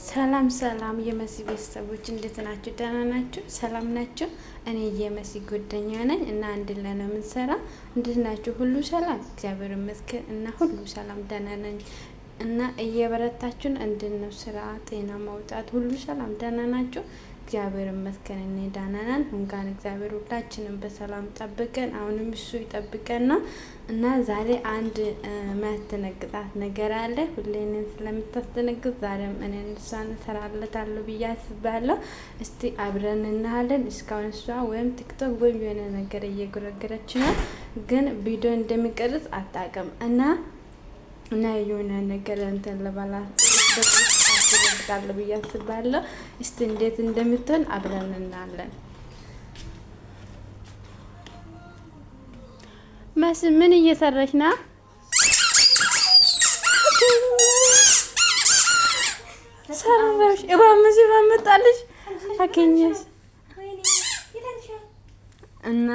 ሰላም ሰላም የመሲ ቤተሰቦች እንዴት ናችሁ? ደህና ናችሁ? ሰላም ናችሁ? እኔ የመሲ ጓደኛ ነኝ እና አንድ ላይ ነው የምንሰራ። እንዴት ናችሁ? ሁሉ ሰላም? እግዚአብሔር ይመስገን እና ሁሉ ሰላም ደህና ነኝ እና እየበረታችሁን እንድነው ስራ፣ ጤና ማውጣት ሁሉ ሰላም ደህና ናችሁ? እግዚአብሔር ይመስገን እኔ ደህና ነን። እንኳን እግዚአብሔር ሁላችንም በሰላም ጠብቀን አሁንም እሱ ይጠብቀና እና ዛሬ አንድ የሚያስደነግጣት ነገር አለ። ሁሌ እኔን ስለምታስደነግጥ ዛሬም እኔን እሷን እሰራለታለሁ ብዬ አስባለሁ። እስቲ አብረን እናያለን። እስካሁን እሷ ወይም ቲክቶክ ወይም የሆነ ነገር እየጎረገረች ነው፣ ግን ቪዲዮ እንደሚቀርጽ አታውቅም እና የሆነ ነገር እንትን ለባላት አስደነግጣለሁ ብዬ አስባለሁ። እስቲ እንዴት እንደምትሆን አብረን እናያለን። መስ ምን እየሰራች ነው? ሰራሽ እባምሽ ባመጣልሽ አገኘሽ እና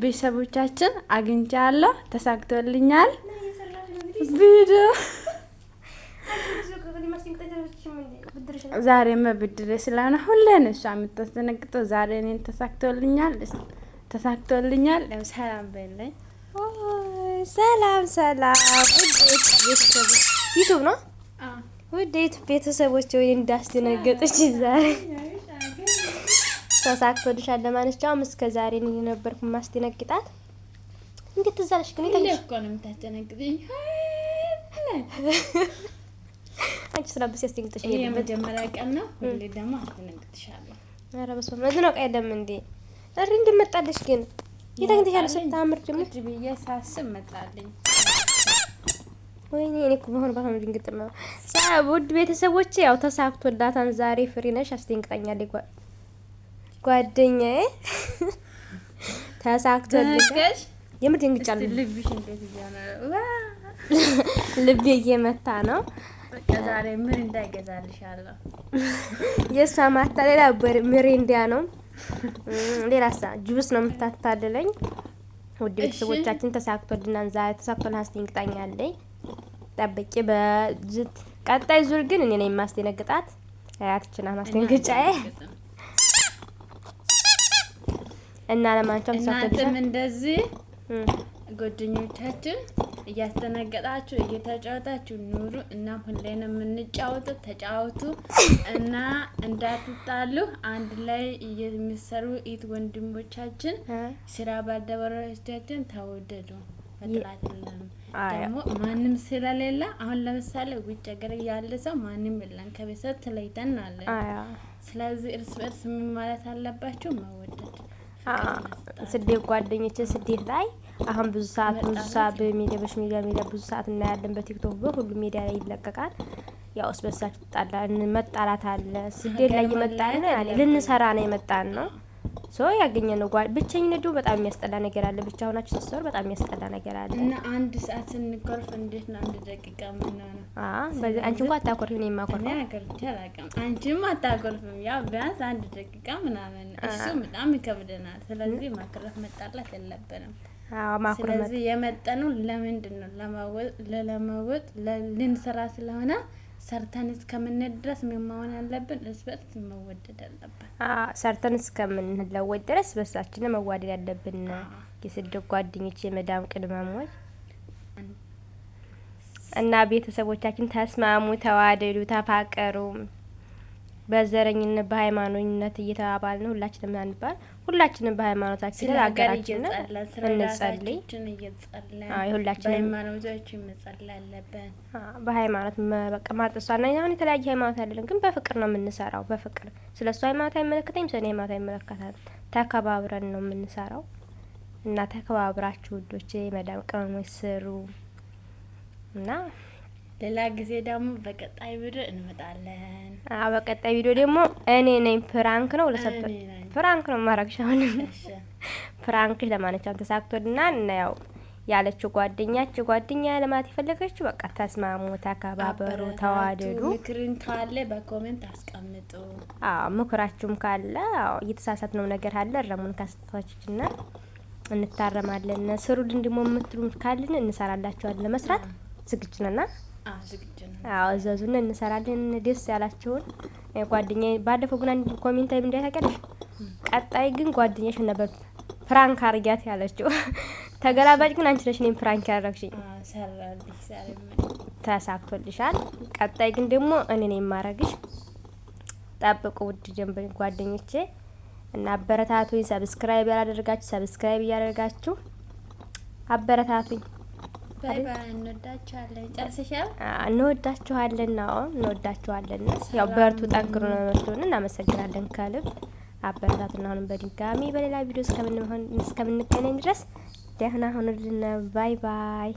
ቤተሰቦቻችን አግኝቻለሁ፣ ተሳክቶልኛል ቪዲዮ ዛሬ መብድሬ ስለሆነ ሁሌን እሷ የምታስደነግጠው ዛሬ እኔን ተሳክቶልኛል። ሰላም በለኝ። ሰላም ሰላም፣ ዩቱብ ነው ውዴት ቤተሰቦች ወይ እንዳስደነገጠች ዛሬ ተሳክቶልሻል። ለማንኛውም እስከ ዛሬ እኔ ነበርኩ ማስደነግጣት። እንዴት ተዛለሽ ግን ይታየሽ እኮ ነው የምታስደነግጥኝ። አንቺ ስለብስ ያስደነግጥሽ ይሄ የመጀመሪያ ቀን ነው። ሁሌ ደግሞ አስደነግጥሻለሁ። ኧረ በስመ አብ ነው ቀደም እንዴ እሪ እንደመጣልሽ ግን ይታገኝሻል። ስታምር ደግሞ እጅ ብዬ ሳስብ መጣልኝ። ወይኔ እኔ እኮ በሆነ ድንግጥ ነው። ውድ ቤተሰቦቼ ያው ተሳክቶላታን ዛሬ ፍሪ ነሽ። አስደንግጣኛለች ጓደኛዬ ተሳክቶልሽ። የምር ድንግጫለሁ። ልብሽ እንዴት ይያና ልቤ እየመታ ነው። በቃ ዛሬ ምን እንዳይገዛልሻለሁ። የሷ ማታለላ ምሬንዳ ነው። ሌላሳ ጁስ ነው የምታታልለኝ። ውድ ቤተሰቦቻችን ተሳክቶልናል ዛሬ ተሳክቶልናል። አስደንግጣኛለች። ጠብቄ በዝት ቀጣይ ዙር ግን እኔ ነኝ የማስደነግጣት። አያትችና ማስደንግጫዬ እና ለማንኛውም እናንተም እንደዚህ ጓደኞቻችን እያስተነገጣችሁ እየተጫወታችሁ ኑሩ። እና ሁሌም የምንጫወተው ተጫወቱ እና እንዳትጣሉ። አንድ ላይ የሚሰሩ ኢት ወንድሞቻችን ስራ ባልደረቦቻችን ተወደዱ። በጥላት የለም ደግሞ ማንም ስለሌለ አሁን ለምሳሌ ውጭ ሀገር ያለ ሰው ማንም የለም፣ ከቤተሰብ ተለይተን አለ። ስለዚህ እርስ በርስ ምን ማለት አለባችሁ? መወደድ። ስደት ጓደኞቼ ስደት ላይ አሁን ብዙ ሰዓት በሚዲያ ብዙ ሰዓት እናያለን። በቲክቶክ በሁሉ ሚዲያ ላይ ይለቀቃል። ያው እስበሳችሁ መጣላት አለ። ስደት ላይ ይመጣል ልንሰራ ነው የመጣን ነው ሶ ያገኘነው ብቸኝነት ደግሞ በጣም የሚያስጠላ ነገር አለ። ብቻ ሆናችሁ ስትሰሩ በጣም የሚያስጠላ ነገር አለ። እና አንድ ሰዓት ስንኮርፍ እንዴት ነው አንድ ደቂቃ ምን ነው? በዚህ አንቺ እንኳን አታኮርፊ ነው የማኮርፈው። እኔ አኮርፊ አላውቅም። አንቺም አታኮርፊም። ያው ቢያንስ አንድ ደቂቃ ምናምን እሱ በጣም ይከብደናል። ስለዚህ ማክረፍ መጣላት የለብንም። ማክረፍ ስለዚህ የመጣነው ለምንድን ነው? ለለመወጥ ልንሰራ ስለሆነ ሰርተን እስከምንድረስ መማውን ያለብን እርስ በርስ መወደድ አለብን። ሰርተን እስከምንለወጥ ድረስ በሳችን መዋደድ ያለብን። የስደት ጓደኞች የመዳም ቅድማሞች እና ቤተሰቦቻችን ተስማሙ፣ ተዋደዱ፣ ተፋቀሩ። በዘረኝነት በሃይማኖትነት እየተባባልን ሁላችንም አንባል። ሁላችንም በሃይማኖታችን ለሀገራችን እንጸልይ። ሁላችንም ሃይማኖታችን መጸለይ አለብን። በሃይማኖት በቃ ማጥሷና አሁን የተለያየ ሃይማኖት አይደለም፣ ግን በፍቅር ነው የምንሰራው። በፍቅር ስለሱ ሃይማኖት አይመለከተኝም፣ ስለኔ ሃይማኖት አይመለከታል። ተከባብረን ነው የምንሰራው እና ተከባብራችሁ ውዶቼ መዳም ቅመሞች ስሩ እና ሌላ ጊዜ ደግሞ በቀጣይ ቪዲዮ እንመጣለን። በቀጣይ ቪዲዮ ደግሞ እኔ ነኝ ፕራንክ ነው ለሰጠ ፕራንክ ነው ማረግሻውን ፕራንክሽ ለማንኛውም ተሳክቶልናል። እና ያው ያለችው ጓደኛ ለማለት የፈለገችው በቃ ተስማሙ፣ ተከባበሩ፣ ተዋደዱ። ምክርን ካለ በኮሜንት አስቀምጡ። ምክራችሁም ካለ እየተሳሳትነው ነገር አለ ረሙን ካስተዋችሁና እንታረማለን። ስሩልን ደግሞ የምትሉት ካልን እንሰራላችኋለን። ለመስራት ዝግጁ ነና ዝግጁ ነው። አዎ እዘዙን፣ እንሰራለን። ደስ ያላችሁን ጓደኛዬ ባለፈው ግን አንድ ኮሜንት ላይ ምን ታውቂያለሽ? ቀጣይ ግን ጓደኛሽን ነበር ፕራንክ አርጊያት ያለችው። ተገላባጭ ግን አንቺ ነሽ እኔን ፕራንክ ያደረግሽኝ። ሰራልሽ ዛሬ ተሳክቶልሻል። ቀጣይ ግን ደግሞ እኔ ነኝ የማረግሽ። ጠብቁ ውድ ጀንበኝ ጓደኞቼ እና አበረታቱኝ። ሰብስክራይብ ያላደረጋችሁ ሰብስክራይብ እያደረጋችሁ አበረታቱኝ። ባይ ባይ። እንወዳችኋለን። ጨርሰሻል? እንወዳችኋለን። አዎ እንወዳችኋለን። ያው በርቱ፣ ጠንክሩ ነው የምትሉን። እናመሰግናለን ከልብ አበረታቱን። አሁንም በድጋሚ በሌላ ቪዲዮ እስከምንገናኝ ድረስ ደህና ሁኑልን። ባይ ባይ።